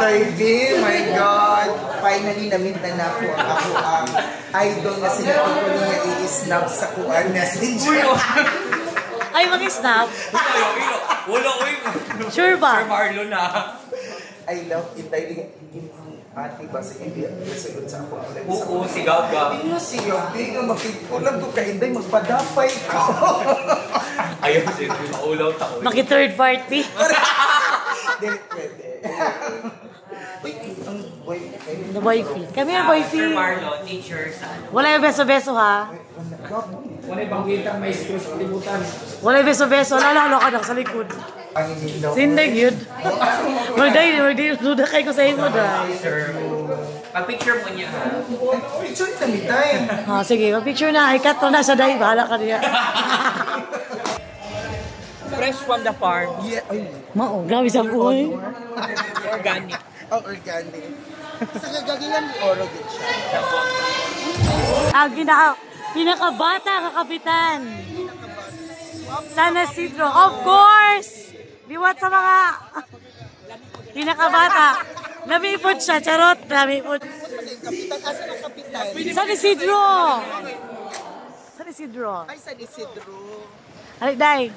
Baby, my God. Finally, namit na ako ang idol na sinabi ko niya i-snap sa kuan messenger. Ay, mag-snap? Wala ko Sure ba? Sir Marlon na. I love it. Ate ba sa hindi nasagot sa ako ang lensa? Oo, si Gaga. Hindi si Yobi nga makikulang to ka Inday, magpadapay ko. Ayaw siya, maulaw taon. Maki-third party. Dili pwede. Wait, ang boyfriend. The boyfriend. Kami yung boyfriend. Sir Marlon, teacher sa ano. Wala yung beso-beso ha. Wala bang kitang may skills kalimutan. Wala yung beso-beso. Lalo ka na sa likod. Sindig yun. Magday, duda kayo ko sa imo dahil. Sir, pag-picture mo niya ha. Picture kami tayo. Sige, picture na. I-cut to na sa day. Bahala ka niya. Fresh from the farm. Yeah, ay. Mao, grabe sa buhay. Organic. Oh, organic. Sa gagagingan ni Oro din siya. Pinakabata ka, Kapitan. San Isidro. Of course! Liwat sa mga pinakabata. Lamipot siya, charot. Lamipot. Kapitan, asa ng kapitan? San Isidro! San Isidro. Ay, San Isidro. Halik, day.